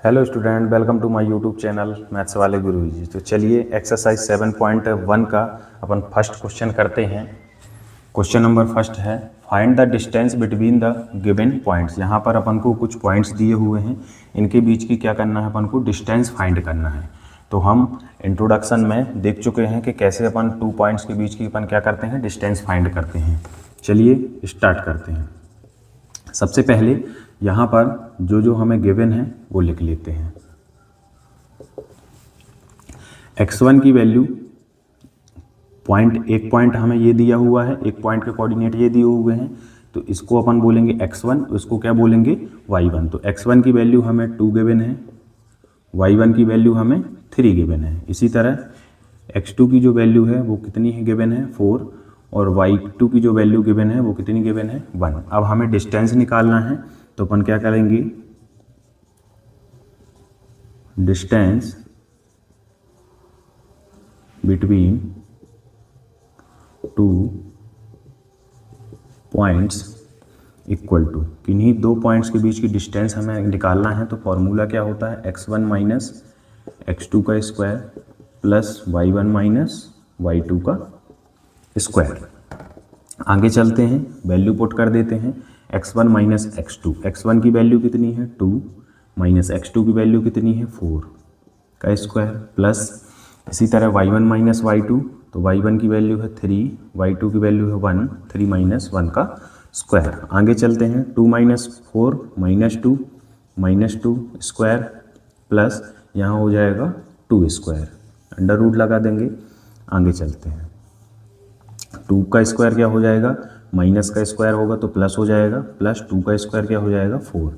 Hello student, welcome to my YouTube channel maths वाले गुरुजी। तो चलिए एक्सरसाइज 7.1 का अपन फर्स्ट क्वेश्चन करते हैं। क्वेश्चन नंबर फर्स्ट है find the distance between the given points. यहाँ पर अपन को कुछ पॉइंट्स दिए हुए हैं, इनके बीच की क्या करना है, अपन को डिस्टेंस फाइंड करना है। तो हम इंट्रोडक्शन में देख चुके हैं कि कैसे अपन 2 पॉइंट्स के बीच की अपन क्या करते हैं, डिस्टेंस फाइंड करते हैं। चलिए स्टार्ट करते हैं। सबसे पहले यहाँ पर जो हमें गिवन है वो लिख लेते हैं। x1 की वैल्यू एक पॉइंट हमें ये दिया हुआ है, एक पॉइंट के कोऑर्डिनेट ये दिए हुए हैं, तो इसको अपन बोलेंगे x1, इसको क्या बोलेंगे y1। तो x1 की वैल्यू हमें 2 गिवन है, y1 की वैल्यू हमें 3 गिवन है। इसी तरह x2 की जो वैल्यू है वो कितनी है, गिवन है 4, और y2 की जो वैल्यू गिवन है वो कितनी गिवन है 1। अब हमें डिस्टेंस निकालना है, तो अपन क्या करेंगे, distance between 2 points equal to, किन्हीं 2 पॉइंट्स के बीच की डिस्टेंस हमें निकालना है। तो फॉर्मूला क्या होता है, x1 माइनस x2 का square plus y1 minus y2 का स्क्वायर। आगे चलते हैं, वैल्यू पुट कर देते हैं। x1 माइनस x2, x1 की वैल्यू कितनी है 2, माइनस x2 की वैल्यू कितनी है 4 का स्क्वायर, प्लस इसी तरह y1 माइनस y2, तो y1 की वैल्यू है 3, y2 की वैल्यू है 1, 3 माइनस 1 का स्क्वायर। आगे चलते हैं, 2 माइनस 4 माइनस 2 स्क्वायर, प्लस यहाँ हो जाएगा 2 स्क्वायर, अंडर रूट लगा देंगे। आगे चलते हैं, 2 का स्क्वायर क्या हो जाएगा, माइनस का स्क्वायर होगा तो प्लस हो जाएगा, प्लस 2 का स्क्वायर क्या हो जाएगा 4,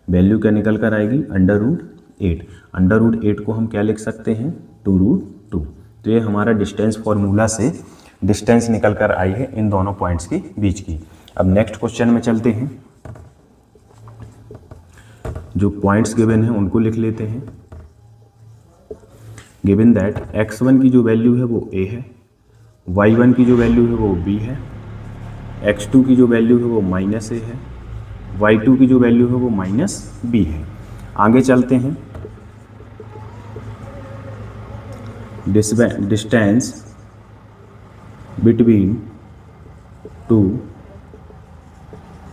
वैल्यू क्या निकल कर आएगी अंडर रूट 8। अंडर रूट 8 को हम क्या लिख सकते हैं, 2√2। तो ये हमारा डिस्टेंस फॉर्मूला से डिस्टेंस निकल कर आई है इन दोनों पॉइंट्स के बीच की। अब नेक्स्ट क्वेश्चन में चलते हैं, जो पॉइंट्स गिवन हैं उनको लिख लेते हैं। गिवन दैट x1 की जो वैल्यू है वो a है, y1 की जो वैल्यू है वो b है, x2 की जो वैल्यू है वो माइनस a है, y2 की जो वैल्यू है वो माइनस b है। आगे चलते हैं, distance between 2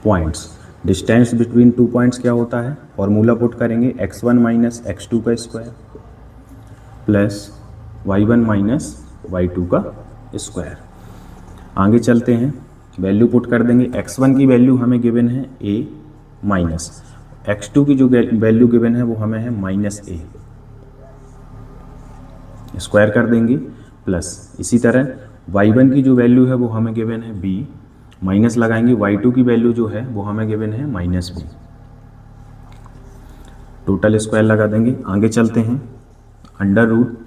points. Distance between 2 points क्या होता है, फॉर्मूला पुट करेंगे, x1 माइनस x2 का square plus y1 minus y2 का स्क्वायर। आगे चलते हैं, वैल्यू पुट कर देंगे। x1 की वैल्यू हमें गिवन है a, माइनस x2 की जो वैल्यू गिवन है वो हमें है माइनस a, स्क्वायर कर देंगे, प्लस इसी तरह y1 की जो वैल्यू है वो हमें गिवन है b, माइनस लगाएंगे, y2 की वैल्यू जो है वो हमें गिवन है माइनस b, टोटल स्क्वायर लगा देंगे। आगे चलते हैं, अंडर रूट,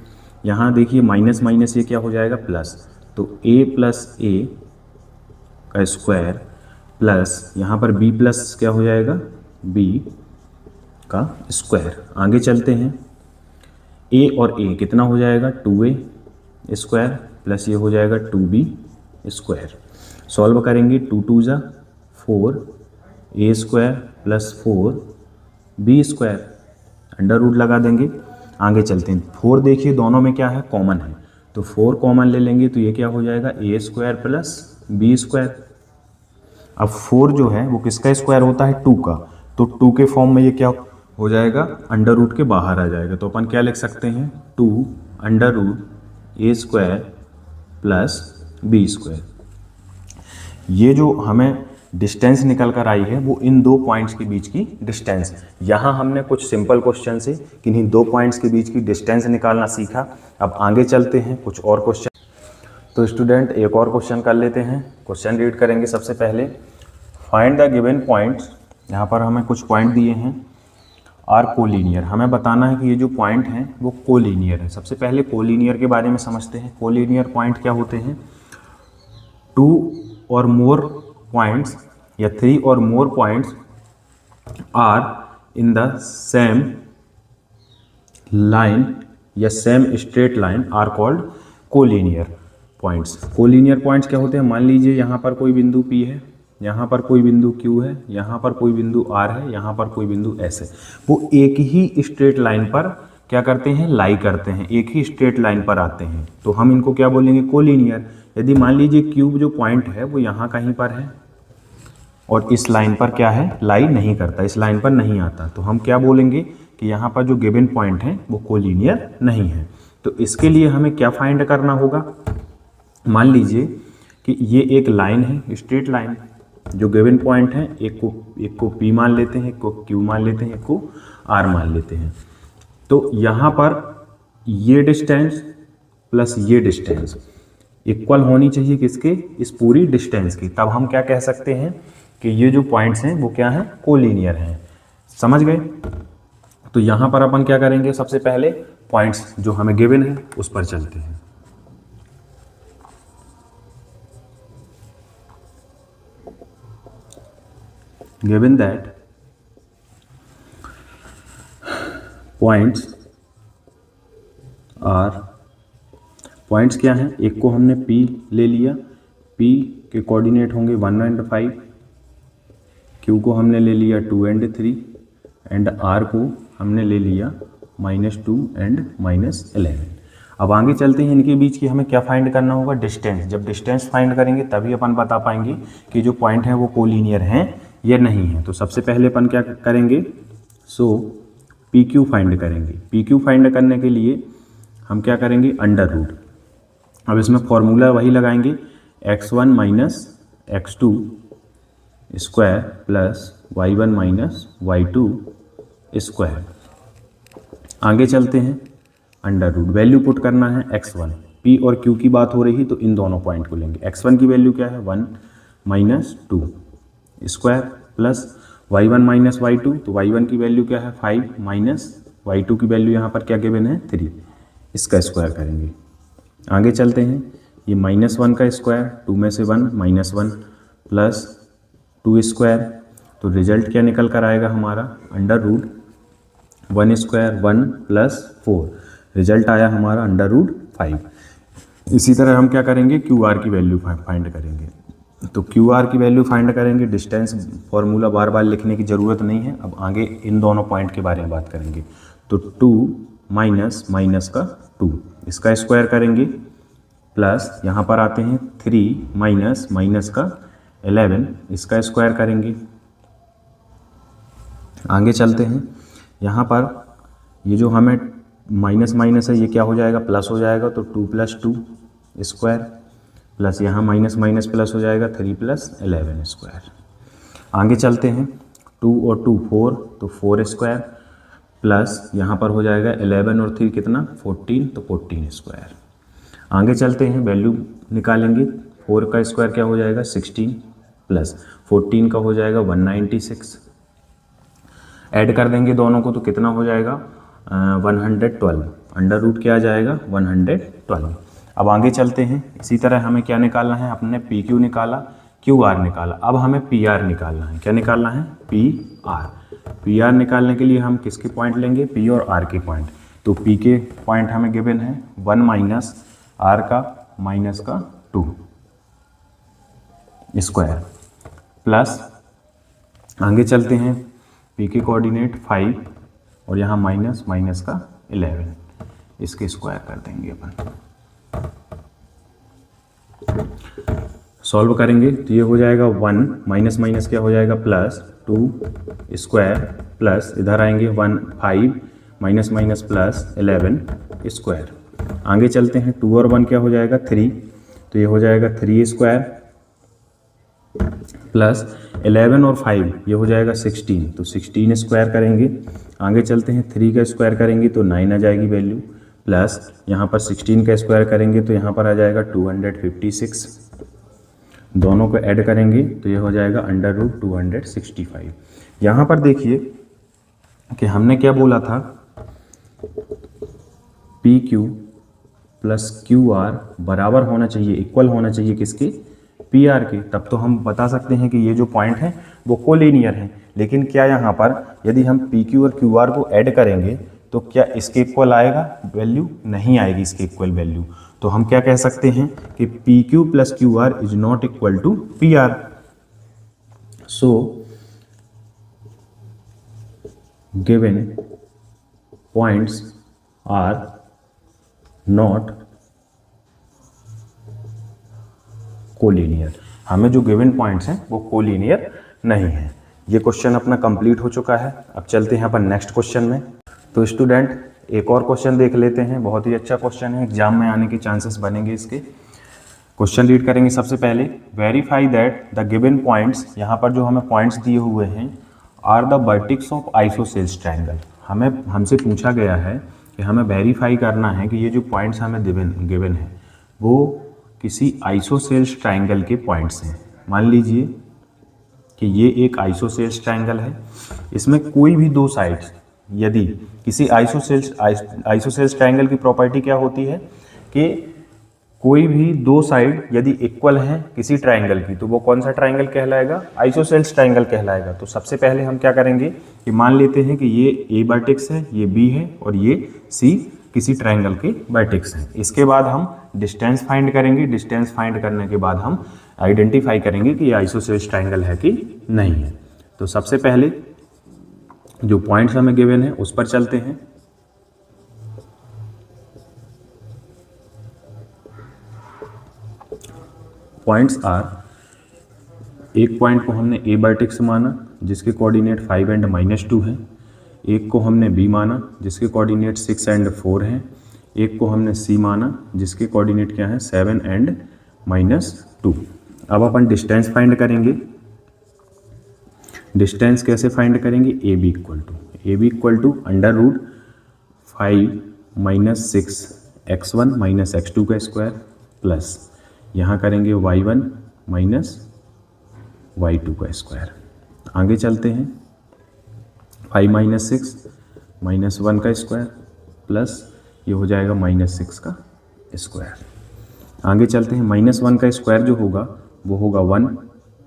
यहाँ देखिए माइनस माइनस ये क्या हो जाएगा प्लस, तो a प्लस a का स्क्वायर प्लस यहाँ पर b प्लस क्या हो जाएगा b का स्क्वायर। आगे चलते हैं, a और a कितना हो जाएगा 2a स्क्वायर प्लस ये हो जाएगा 2b स्क्वायर। सॉल्व करेंगे, 2 2 जा 4, a square plus 4b square, under root लगा देंगे। आगे चलते हैं, 4 देखिए दोनों में क्या है, कॉमन है, तो 4 कॉमन ले लेंगे तो ये क्या हो जाएगा a square plus b square. अब 4 जो है वो किसका स्क्वायर होता है 2 का, तो 2 के फॉर्म में ये क्या हो जाएगा, अंडर रूट के बाहर आ जाएगा। तो अपन क्या लिख सकते हैं, 2 under root a square plus b square. ये जो हमें डिस्टेंस निकल कर आई है वो इन 2 पॉइंट्स के बीच की डिस्टेंस। यहाँ हमने कुछ सिंपल क्वेश्चन से किन्हीं 2 पॉइंट्स के बीच की डिस्टेंस निकालना सीखा। अब आगे चलते हैं कुछ और क्वेश्चन। तो स्टूडेंट एक और क्वेश्चन कर लेते हैं। क्वेश्चन रीड करेंगे सबसे पहले, फाइंड द गिवन पॉइंट्स। यहाँ पर हमें कुछ पॉइंट दिए हैं, आर कोलिनियर। हमें बताना है कि ये जो पॉइंट हैं वो कोलिनियर है। सबसे पहले कोलिनियर के बारे में समझते हैं। कोलिनियर पॉइंट क्या होते हैं, 2 और मोर पॉइंट्स या 3 और more points are in the same line या same straight line are called collinear points. Collinear points क्या होते हैं, मान लीजिए यहाँ पर कोई बिंदु P है यहाँ पर कोई बिंदु Q है, यहाँ पर कोई बिंदु R है, यहाँ पर कोई बिंदु S है, वो एक ही स्ट्रेट लाइन पर क्या करते हैं, लाई करते हैं, एक ही स्ट्रेट लाइन पर आते हैं, तो हम इनको क्या बोलेंगे, कोलिनियर। यदि मान लीजिए Q जो पॉइंट है वो यहाँ कहीं पर है और इस लाइन पर क्या है, लाई नहीं करता, इस लाइन पर नहीं आता, तो हम क्या बोलेंगे कि यहाँ पर जो गिवन पॉइंट है वो कोलिनियर नहीं है। तो इसके लिए हमें क्या फाइंड करना होगा, मान लीजिए कि ये एक लाइन है, स्ट्रेट लाइन, जो गिवन पॉइंट है, एक को P मान लेते हैं, एक को Q मान लेते हैं, एक को R मान लेते हैं। तो यहाँ पर ये डिस्टेंस प्लस ये डिस्टेंस इक्वल होनी चाहिए किसके, इस पूरी डिस्टेंस की, तब हम क्या कह सकते हैं कि ये जो पॉइंट्स हैं वो क्या हैं, कोलिनियर हैं। समझ गए? तो यहाँ पर अपन क्या करेंगे, सबसे पहले पॉइंट्स जो हमें गिवन है उस पर चलते हैं। Given that points are, points क्या हैं, एक को हमने P ले लिया, P के कोऑर्डिनेट होंगे 1 and 5, Q को हमने ले लिया 2 and 3 एंड R को हमने ले लिया -2 and -11। अब आगे चलते हैं, इनके बीच की हमें क्या फाइंड करना होगा, डिस्टेंस। जब डिस्टेंस फाइंड करेंगे तभी अपन बता पाएंगे कि जो पॉइंट हैं वो कोलिनियर हैं या नहीं है। तो सबसे पहले अपन क्या करेंगे, PQ फाइंड करेंगे। PQ फाइंड करने के लिए हम क्या करेंगे, अंडर रूट। अब इसमें फॉर्मूला वही लगाएंगे, x1 minus x2 square plus y1 minus y2 square. आगे चलते हैं, अंडर रूट, वैल्यू पुट करना है x1, P और Q की बात हो रही है तो इन दोनों पॉइंट को लेंगे। x1 की वैल्यू क्या है, 1 minus 2 square plus y1 minus y2, तो y1 की वैल्यू क्या है, 5 माइनस y2 की वैल्यू यहाँ पर क्या गिवन है, 3, इसका स्क्वायर करेंगे। आगे चलते हैं, ये -1 का स्क्वायर, 2 में से 1 -1 प्लस 2 स्क्वायर, तो रिजल्ट क्या निकल कर आएगा हमारा, under root 1 square 1 plus 4, result आया हमारा अंडर रूट 5। इसी तरह हम क्या करेंगे, QR की वैल्यू फाइंड करेंगे। तो QR की वैल्यू फाइंड करेंगे, डिस्टेंस फॉर्मूला बार बार लिखने की ज़रूरत नहीं है। अब आगे इन दोनों पॉइंट के बारे में बात करेंगे। तो 2 माइनस माइनस का 2, इसका स्क्वायर करेंगे, प्लस यहाँ पर आते हैं 3 माइनस माइनस का 11, इसका स्क्वायर करेंगे। आगे चलते हैं, यहाँ पर ये जो हमें माइनस माइनस है ये क्या हो जाएगा, प्लस हो जाएगा, तो 2 + 2 स्क्वायर प्लस यहाँ माइनस माइनस प्लस हो जाएगा 3 + 11 स्क्वायर। आगे चलते हैं, 2 और 2 4, तो 4 स्क्वायर प्लस यहाँ पर हो जाएगा 11 और 3 कितना, 14, तो 14 स्क्वायर। आगे चलते हैं, वैल्यू निकालेंगे, 4 का स्क्वायर क्या हो जाएगा, 16 प्लस 14 का हो जाएगा 196, ऐड कर देंगे दोनों को तो कितना हो जाएगा, 112, अंडर रूट क्या आ जाएगा, 112। अब आगे चलते हैं, इसी तरह हमें क्या निकालना है, अपने PQ निकाला, QR निकाला, अब हमें PR निकालना है। क्या निकालना है, PR निकालने के लिए हम किसके पॉइंट लेंगे, P और R के पॉइंट। तो P के पॉइंट हमें गिवन है 1 माइनस R का माइनस का 2 स्क्वायर प्लस, आगे चलते हैं, P के कोऑर्डिनेट 5 और यहाँ माइनस माइनस का 11, इसके स्क्वायर कर देंगे अपन। सॉल्व करेंगे तो ये हो जाएगा 1 माइनस माइनस क्या हो जाएगा, प्लस 2 स्क्वायर प्लस इधर आएंगे 1 5 माइनस माइनस प्लस 11 स्क्वायर। आगे चलते हैं, 2 और 1 क्या हो जाएगा, 3, तो ये हो जाएगा 3 स्क्वायर प्लस 11 और 5 ये हो जाएगा 16, तो 16 स्क्वायर करेंगे। आगे चलते हैं, 3 का स्क्वायर करेंगे तो 9 आ जाएगी वैल्यू, प्लस यहाँ पर 16 का स्क्वायर करेंगे तो यहाँ पर आ जाएगा 256, दोनों को ऐड करेंगे तो ये हो जाएगा अंडर रूट 265। यहाँ पर देखिए कि हमने क्या बोला था, PQ प्लस QR बराबर होना चाहिए, इक्वल होना चाहिए किसके, PR के, तब तो हम बता सकते हैं कि ये जो पॉइंट है वो कोलिनियर है। लेकिन क्या यहाँ पर यदि हम PQ और QR को ऐड करेंगे तो क्या इसके इक्वल आएगा वैल्यू, नहीं आएगी इसके इक्वल वैल्यू। तो हम क्या कह सकते हैं कि PQ plus QR is not equal to PR। So given points are not collinear. हमें जो गिवन पॉइंट्स हैं वो कोलिनियर नहीं है। ये क्वेश्चन अपना कंप्लीट हो चुका है। अब चलते हैं अपन नेक्स्ट क्वेश्चन में। तो स्टूडेंट एक और क्वेश्चन देख लेते हैं, बहुत ही अच्छा क्वेश्चन है, एग्जाम में आने के चांसेस बनेंगे इसके। क्वेश्चन रीड करेंगे सबसे पहले। Verify that the given points, यहाँ पर जो हमें पॉइंट्स दिए हुए हैं, are the vertex of isosceles triangle. हमसे पूछा गया है कि हमें वेरीफाई करना है कि ये जो पॉइंट्स हमें गिवन है वो किसी आइसोसेल्स ट्रायंगल के पॉइंट्स हैं। मान लीजिए कि ये एक आइसोसेल्स ट्रायंगल है, इसमें कोई भी दो साइड्स, यदि किसी आइसोसेल्स ट्रायंगल की प्रॉपर्टी क्या होती है कि कोई भी दो साइड यदि इक्वल हैं किसी ट्रायंगल की, तो वो कौन सा ट्रायंगल कहलाएगा? आइसोसेल्स ट्रायंगल कहलाएगा। तो सबसे पहले हम क्या करेंगे कि मान लेते हैं कि ये ए वर्टेक्स है, ये बी है और ये सी किसी ट्रायंगल के वर्टेक्स हैं। इसके बाद हम डिस्टेंस फाइंड करेंगे। डिस्टेंस फाइंड करने के बाद हम आइडेंटिफाई करेंगे कि ये आइसोसेल्स ट्रायंगल है कि नहीं है। तो सबसे पहले जो पॉइंट्स हमें गिवन है उस पर चलते हैं। पॉइंट्स आर, एक पॉइंट को हमने ए वर्टेक्स माना जिसके कोऑर्डिनेट 5 एंड -2 हैं। एक को हमने बी माना जिसके कोऑर्डिनेट 6 एंड 4 हैं। एक को हमने सी माना जिसके कोऑर्डिनेट क्या है 7 एंड -2। अब अपन डिस्टेंस फाइंड करेंगे। डिस्टेंस कैसे फाइंड करेंगे? A B equal to under root 5 - 6 x1 - x2 का स्क्वायर प्लस यहाँ करेंगे y1 - y2 का स्क्वायर। आगे चलते हैं। 5 - 6 -1 का स्क्वायर प्लस ये हो जाएगा -6 का स्क्वायर। आगे चलते हैं। -1 का स्क्वायर जो होगा वो होगा 1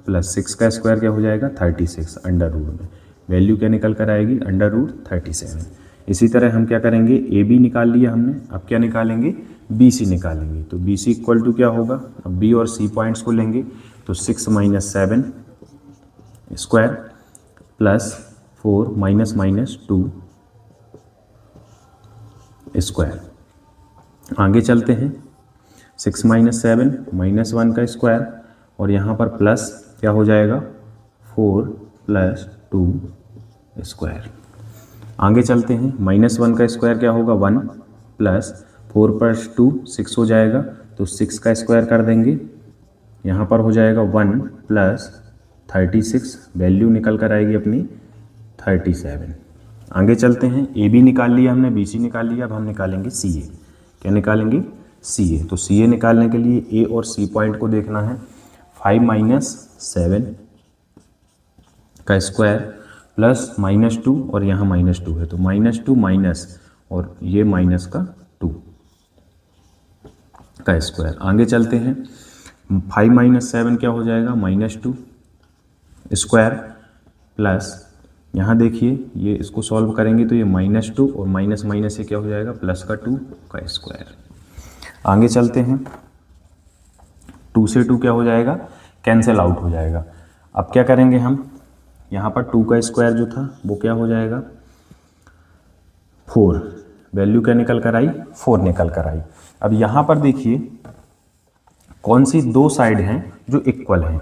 प्लस 6 का स्क्वायर क्या हो जाएगा 36 अंडर रूट में। वैल्यू क्या निकल कर आएगी? Under root 37। इसी तरह हम क्या करेंगे? ए बी निकाल लिया हमने, अब क्या निकालेंगे? बी सी निकालेंगे। तो बी सी इक्वल टू क्या होगा? अब बी और सी पॉइंट्स को लेंगे तो 6 - 7 स्क्वायर प्लस 4 - -2 स्क्वायर। आगे चलते हैं। 6 - 7 -1 का स्क्वायर और यहाँ पर प्लस क्या हो जाएगा 4 + 2 स्क्वायर। आगे चलते हैं। -1 का स्क्वायर क्या होगा 1 प्लस 4 + 2 6 हो जाएगा, तो 6 का स्क्वायर कर देंगे। यहाँ पर हो जाएगा 1 प्लस 36, वैल्यू निकल कर आएगी अपनी 37। आगे चलते हैं। ए बी निकाल लिया हमने, बी सी निकाल लिया, अब हम निकालेंगे सी ए। क्या निकालेंगे? सी ए। तो सी ए निकालने के लिए ए और सी पॉइंट को देखना है। 5 - 7 का स्क्वायर प्लस -2 और यहाँ -2 है तो -2 माइनस और ये माइनस का 2 का स्क्वायर। आगे चलते हैं। 5 - 7 क्या हो जाएगा -2 स्क्वायर प्लस यहाँ देखिए ये इसको सॉल्व करेंगे तो ये -2 और माइनस माइनस से क्या हो जाएगा प्लस का 2 का स्क्वायर। आगे चलते हैं। 2 से 2 क्या हो जाएगा? कैंसिल आउट हो जाएगा। अब क्या करेंगे हम? यहाँ पर 2 का स्क्वायर जो था वो क्या हो जाएगा 4, वैल्यू क्या निकल कर आई 4 निकल कर आई। अब यहाँ पर देखिए कौन सी दो साइड हैं जो इक्वल हैं।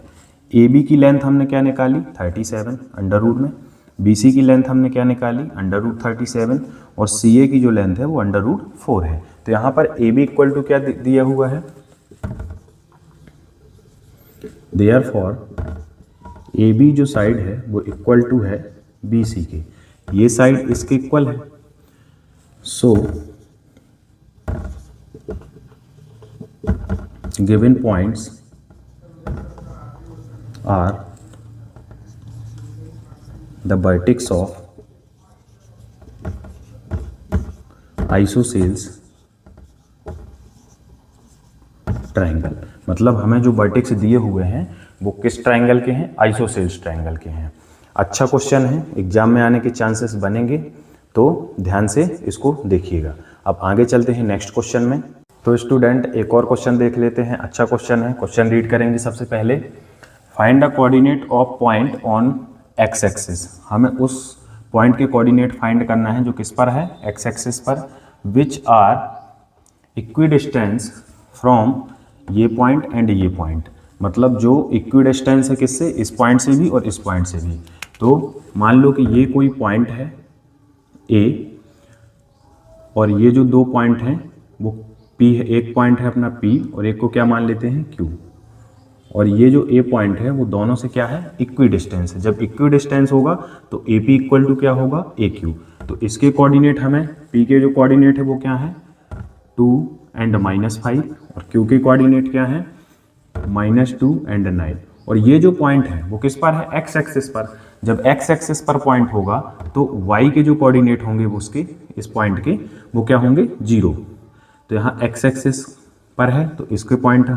ए बी की लेंथ हमने क्या निकाली 37 अंडर रूट में, बी सी की लेंथ हमने क्या निकाली अंडर रूट 37 और सी ए की जो लेंथ है वो अंडर रूट 4 है। तो यहाँ पर ए बी इक्वल टू क्या दिया हुआ है? देयरफॉर ए बी जो साइड है वो इक्वल टू है बी सी के, ये साइड इसके इक्वल है। So given points are the vertex of isosceles triangle. मतलब हमें जो वर्टेक्स दिए हुए हैं वो किस ट्रायंगल के हैं? आइसोसेल्स ट्रायंगल के हैं। अच्छा क्वेश्चन है, एग्जाम में आने के चांसेस बनेंगे, तो ध्यान से इसको देखिएगा। अब आगे चलते हैं नेक्स्ट क्वेश्चन में। तो स्टूडेंट एक और क्वेश्चन देख लेते हैं, अच्छा क्वेश्चन है। क्वेश्चन रीड करेंगे सबसे पहले। Find the coordinate of point on x axis, हमें उस पॉइंट के कोऑर्डिनेट फाइंड करना है जो किस पर है, एक्स एक्सिस पर, विच आर इक्विडिस्टेंस फ्रॉम ये पॉइंट एंड ये पॉइंट, मतलब जो इक्विडिस्टेंस है किससे, इस पॉइंट से भी और इस पॉइंट से भी। तो मान लो कि ये कोई पॉइंट है ए और ये जो दो पॉइंट हैं वो P है, एक पॉइंट है अपना P और एक को क्या मान लेते हैं Q, और ये जो A पॉइंट है वो दोनों से क्या है, इक्वी डिस्टेंस है। जब इक्वी डिस्टेंस होगा तो AP इक्वल टू क्या होगा, AQ। तो इसके कोऑर्डिनेट हमें, P के जो कोऑर्डिनेट है वो क्या है 2 एंड -5 और Q के कोऑर्डिनेट क्या है -2 एंड 9। और ये जो पॉइंट है वो किस पर है, एक्स एक्सिस पर। जब एक्स एक्सिस पर पॉइंट होगा तो y के जो कोऑर्डिनेट होंगे वो उसके, इस पॉइंट के, वो क्या होंगे 0। तो यहाँ एक्स एक्सिस पर है तो इसके पॉइंट,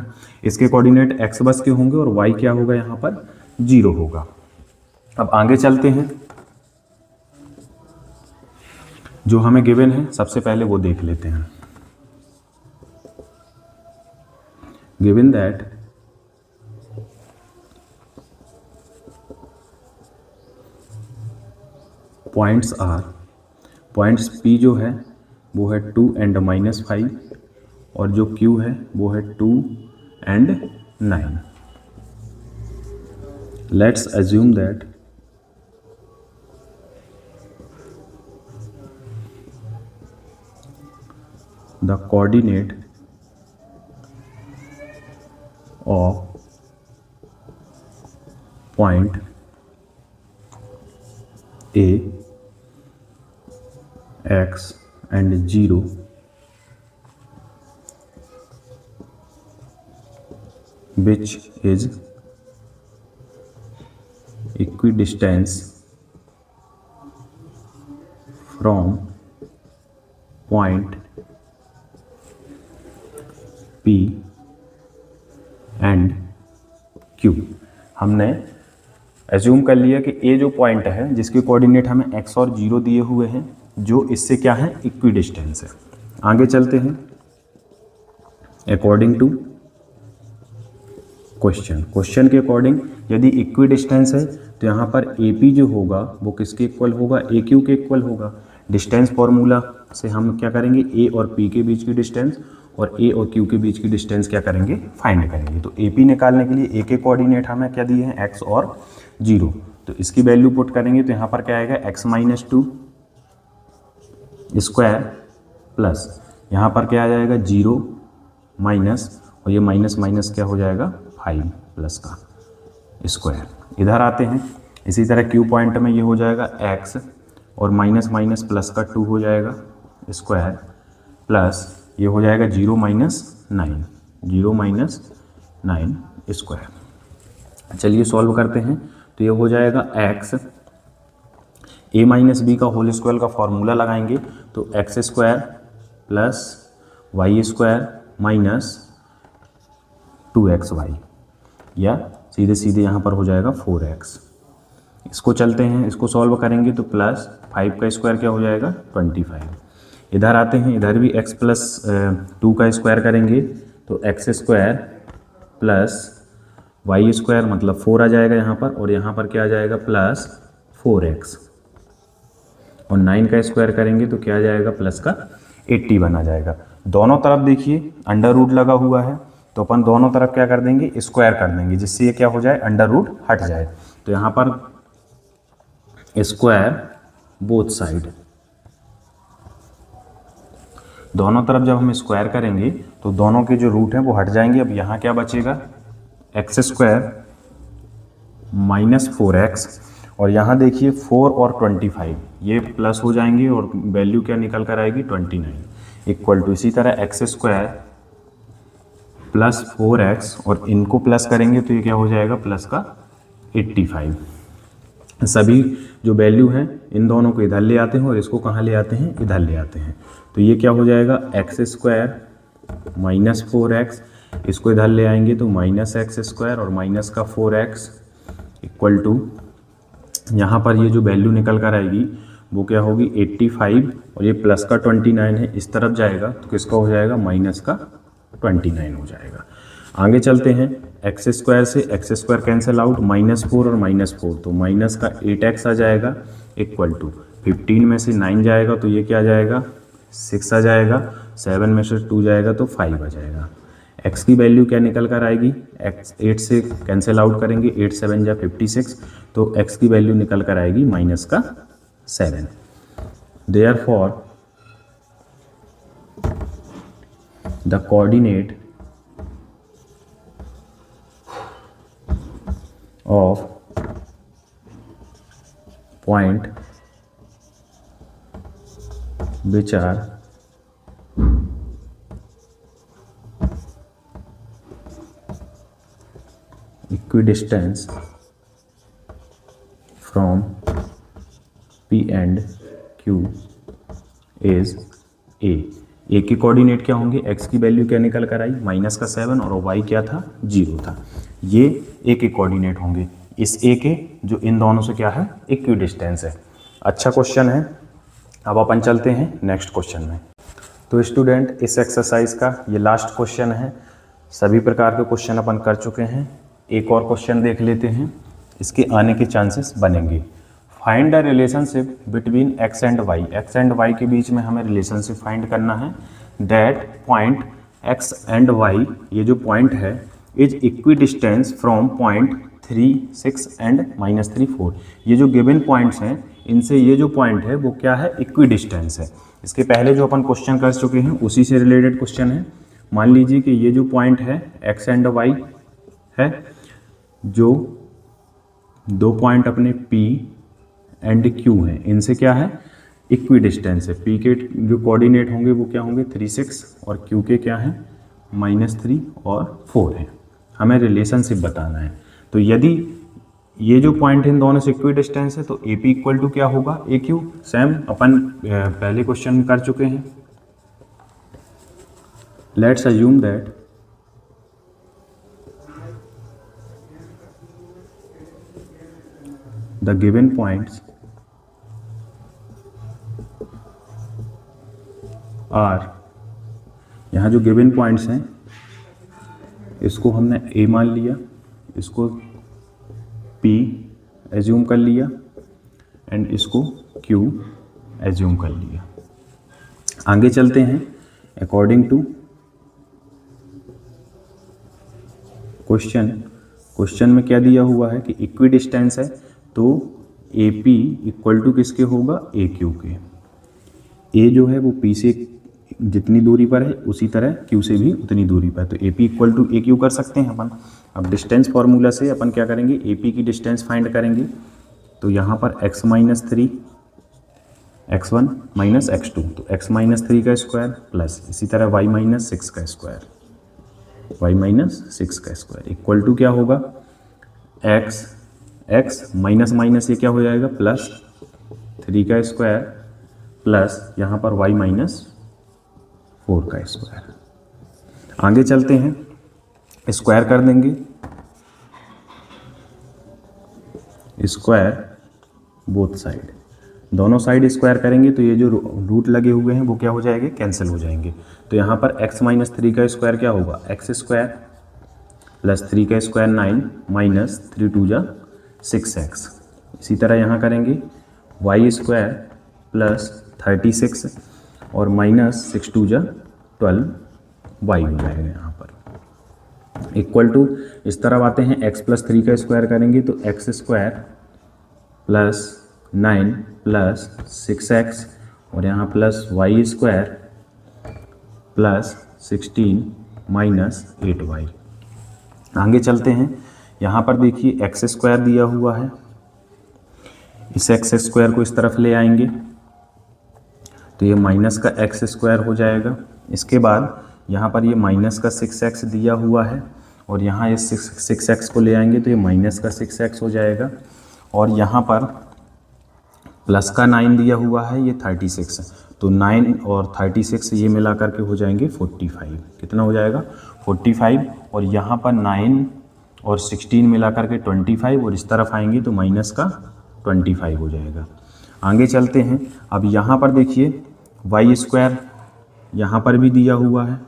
इसके कोऑर्डिनेट एक्स बस के होंगे और y क्या होगा यहाँ पर 0 होगा। अब आगे चलते हैं, जो हमें गिवन है सबसे पहले वो देख लेते हैं। Given that points are, points P जो है वो है 2 एंड -5 और जो Q है वो है 2 and 9। Let's assume that the coordinate of point A x and 0 which is equidistance from point P and Q। हमने एज्यूम कर लिया कि ए जो पॉइंट है जिसके कोऑर्डिनेट हमें x और 0 दिए हुए हैं, जो इससे क्या है इक्वी डिस्टेंस है। आगे चलते हैं, अकॉर्डिंग टू क्वेश्चन के अकॉर्डिंग यदि इक्वी डिस्टेंस है तो यहाँ पर AP जो होगा वो किसके इक्वल होगा, AQ के इक्वल होगा। डिस्टेंस फॉर्मूला से हम क्या करेंगे, A और P के बीच की डिस्टेंस और A और Q के बीच की डिस्टेंस क्या करेंगे, फाइंड करेंगे। तो AP निकालने के लिए A के कोऑर्डिनेट हमें क्या दिए हैं, x और 0, तो इसकी वैल्यू पुट करेंगे तो यहाँ पर क्या आएगा x -2 स्क्वायर प्लस यहाँ पर क्या आ जाएगा 0 माइनस और ये माइनस माइनस क्या हो जाएगा 5 प्लस का स्क्वायर। इधर आते हैं, इसी तरह Q पॉइंट में ये हो जाएगा x और माइनस माइनस प्लस का 2 हो जाएगा स्क्वायर प्लस ये हो जाएगा 0 माइनस 9 स्क्वायर। चलिए सॉल्व करते हैं, तो ये हो जाएगा x a माइनस बी का होल स्क्वायर का फॉर्मूला लगाएंगे तो X square plus Y square minus 2xy, या सीधे सीधे यहाँ पर हो जाएगा 4x। इसको चलते हैं, इसको सॉल्व करेंगे तो प्लस 5 का स्क्वायर क्या हो जाएगा 25। इधर आते हैं, इधर भी x प्लस 2 का स्क्वायर करेंगे तो X square plus Y square मतलब 4 आ जाएगा यहाँ पर, और यहाँ पर क्या आ जाएगा प्लस 4x, और 9 का स्क्वायर करेंगे तो क्या आ जाएगा प्लस का 81 आ जाएगा। दोनों तरफ देखिए अंडर रूट लगा हुआ है तो अपन दोनों तरफ क्या कर देंगे, स्क्वायर कर देंगे, जिससे ये क्या हो जाए अंडर रूट हट जाए। तो यहाँ पर स्क्वायर बोथ साइड, दोनों तरफ जब हम स्क्वायर करेंगे तो दोनों के जो रूट हैं वो हट जाएंगे। अब यहाँ क्या बचेगा, एक्स स्क्वायर माइनस 4x, और यहाँ देखिए 4 और 25 ये प्लस हो जाएंगे और वैल्यू क्या निकल कर आएगी 29 इक्वल टू, इसी तरह एक्स स्क्वायर प्लस 4x और इनको प्लस करेंगे तो ये क्या हो जाएगा प्लस का 85। सभी जो वैल्यू हैं इन दोनों को इधर ले आते हैं और इसको कहाँ ले आते हैं, इधर ले आते हैं। तो ये क्या हो जाएगा एक्स स्क्वायर माइनस 4x, इसको इधर ले आएंगे तो माइनस एक्स स्क्वायर और माइनस का 4x इक्वल टू, यहाँ पर ये जो वैल्यू निकल कर आएगी वो क्या होगी 85, और ये प्लस का 29 है, इस तरफ जाएगा तो किसका हो जाएगा माइनस का 29 हो जाएगा। आगे चलते हैं, एक्स स्क्वायर से एक्स स्क्वायर कैंसिल आउट, -4 और -4, तो माइनस का 8x आ जाएगा इक्वल टू 15 में से 9 जाएगा तो ये क्या आ जाएगा 6 आ जाएगा, 7 में से 2 जाएगा तो 5 आ जाएगा। x की वैल्यू क्या निकल कर आएगी, x 8 से कैंसिल आउट करेंगे, 8 7 जा 56, तो x की वैल्यू निकल कर आएगी -7। Therefore the coordinate of point which are equidistant from P and Q is A। ए के कोऑर्डिनेट क्या होंगे, x की वैल्यू क्या निकल कर आई -7 और y क्या था 0 था, ये ए के कोऑर्डिनेट होंगे इस ए के जो इन दोनों से क्या है इक्विडिस्टेंस है। अच्छा क्वेश्चन है। अब अपन चलते हैं नेक्स्ट क्वेश्चन में। तो स्टूडेंट इस एक्सरसाइज का ये लास्ट क्वेश्चन है, सभी प्रकार के क्वेश्चन अपन कर चुके हैं। एक और क्वेश्चन देख लेते हैं, इसके आने के चांसेस बनेंगे। Find the relationship between X and Y, X and Y के बीच में हमें रिलेशनशिप फाइंड करना है। That point X and Y, ये जो पॉइंट है is equidistance from point 3 6 and -3 4। ये जो गिवन पॉइंट्स हैं इनसे ये जो पॉइंट है वो क्या है इक्विडिस्टेंस है। इसके पहले जो अपन क्वेश्चन कर चुके हैं उसी से रिलेटेड क्वेश्चन है। मान लीजिए कि ये जो पॉइंट है एक्स एंड वाई है, जो दो पॉइंट अपने P एंड Q है, इनसे क्या है इक्विडिस्टेंस है। P के जो कोऑर्डिनेट होंगे वो क्या होंगे 3 6 और Q के क्या है -3 और 4 है। हमें रिलेशनशिप बताना है। तो यदि ये जो पॉइंट इन दोनों से इक्विडिस्टेंस है तो AP इक्वल टू क्या होगा AQ। सेम अपन पहले क्वेश्चन में कर चुके हैं। Let's assume that the given points are, यहाँ जो गिवन पॉइंट्स हैं इसको हमने A मान लिया, इसको P एज्यूम कर लिया एंड इसको Q एज्यूम कर लिया। आगे चलते हैं। अकॉर्डिंग टू क्वेश्चन में क्या दिया हुआ है कि इक्विडिस्टेंस है तो AP इक्वल टू किसके होगा AQ के। A जो है वो P से जितनी दूरी पर है उसी तरह Q से भी उतनी दूरी पर, तो AP इक्वल टू AQ कर सकते हैं अपन। अब डिस्टेंस फार्मूला से अपन क्या करेंगे AP की डिस्टेंस फाइंड करेंगे। तो यहाँ पर x -3 x1 -x2, तो x -3 का स्क्वायर प्लस इसी तरह y -6 का स्क्वायर, y -6 का स्क्वायर इक्वल टू क्या होगा x माइनस माइनस ये क्या हो जाएगा +3 का स्क्वायर प्लस यहाँ पर y -4 का स्क्वायर। आगे चलते हैं, स्क्वायर कर देंगे, स्क्वायर बोथ साइड, दोनों साइड स्क्वायर करेंगे तो ये जो रूट लगे हुए हैं वो क्या हो जाएंगे कैंसिल हो जाएंगे। तो यहाँ पर x -3 का स्क्वायर क्या होगा x स्क्वायर प्लस 3 का स्क्वायर 9 -3 2 जा 6x। इसी तरह यहाँ करेंगे y स्क्वायर प्लस 36 और -6 2 जा 12 y हो जाएगा यहाँ पर इक्वल टू। इस तरफ आते हैं x +3 का स्क्वायर करेंगे तो x square plus 9 plus 6x और यहाँ plus y square plus 16 -8y। आगे चलते हैं, यहाँ पर देखिए x स्क्वायर दिया हुआ है, इस x स्क्वायर को इस तरफ ले आएंगे तो ये माइनस का x स्क्वायर हो जाएगा। इसके बाद यहाँ पर ये माइनस का 6x दिया हुआ है और यहाँ ये 6x को ले आएंगे तो ये माइनस का 6x हो जाएगा और यहाँ पर प्लस का 9 दिया हुआ है, ये 36, तो 9 और 36 ये मिला करके हो जाएंगे 45। कितना हो जाएगा 45 और यहाँ पर 9 और 16 मिला करके 25 और इस तरफ आएंगे तो माइनस का 25 हो जाएगा। आगे चलते हैं, अब यहाँ पर देखिए y स्क्वायर यहाँ पर भी दिया हुआ है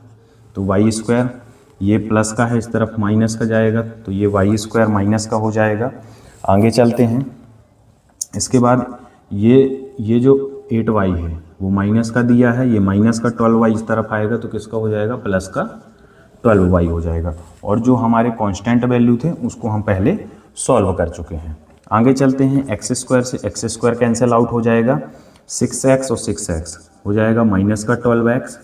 तो y स्क्वायर ये प्लस का है, इस तरफ माइनस का जाएगा, तो ये वाई स्क्वायर माइनस का हो जाएगा। आगे चलते हैं। इसके बाद ये जो 8y है वो माइनस का दिया है, ये माइनस का 12y इस तरफ आएगा, तो किसका हो जाएगा, प्लस का 12y हो जाएगा। और जो हमारे कांस्टेंट वैल्यू थे उसको हम पहले सॉल्व कर चुके हैं। आगे चलते हैं। एक्स स्क्वायर से एक्स स्क्वायर कैंसिल आउट हो जाएगा, 6x और 6x हो जाएगा माइनस का 12x।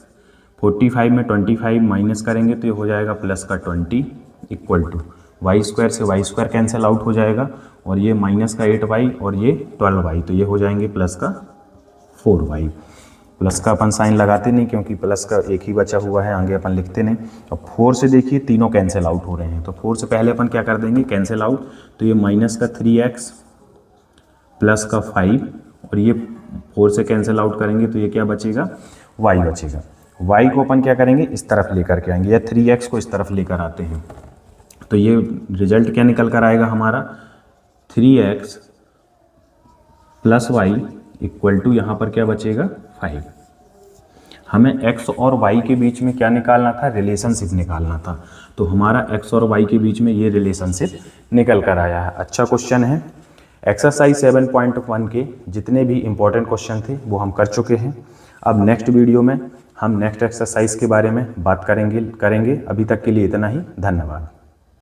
45 में 25 माइनस करेंगे तो ये हो जाएगा प्लस का 20 इक्वल टू वाई स्क्वायर से वाई स्क्वायर कैंसिल आउट हो जाएगा, और ये माइनस का 8y और ये 12y, तो ये हो जाएंगे प्लस का 4y। प्लस का अपन साइन लगाते नहीं क्योंकि प्लस का एक ही बचा हुआ है, आगे अपन लिखते नहीं। अब 4 से देखिए तीनों कैंसिल आउट हो रहे हैं, तो 4 से पहले अपन क्या कर देंगे, कैंसिल आउट, तो ये माइनस का 3x प्लस का 5, और ये 4 से कैंसिल आउट करेंगे तो ये क्या बचेगा, y बचेगा। y को अपन क्या करेंगे, इस तरफ लेकर के आएंगे, या 3x को इस तरफ लेकर आते हैं, तो ये रिजल्ट क्या निकल कर आएगा हमारा, 3x plus Y equal to यहाँ पर क्या बचेगा, 5। हमें x और y के बीच में क्या निकालना था, रिलेशनशिप निकालना था, तो हमारा x और y के बीच में ये रिलेशनशिप निकल कर आया है। अच्छा क्वेश्चन है। एक्सरसाइज 7.1 के जितने भी इंपॉर्टेंट क्वेश्चन थे वो हम कर चुके हैं। अब नेक्स्ट वीडियो में हम नेक्स्ट एक्सरसाइज के बारे में बात करेंगे। अभी तक के लिए इतना ही, धन्यवाद।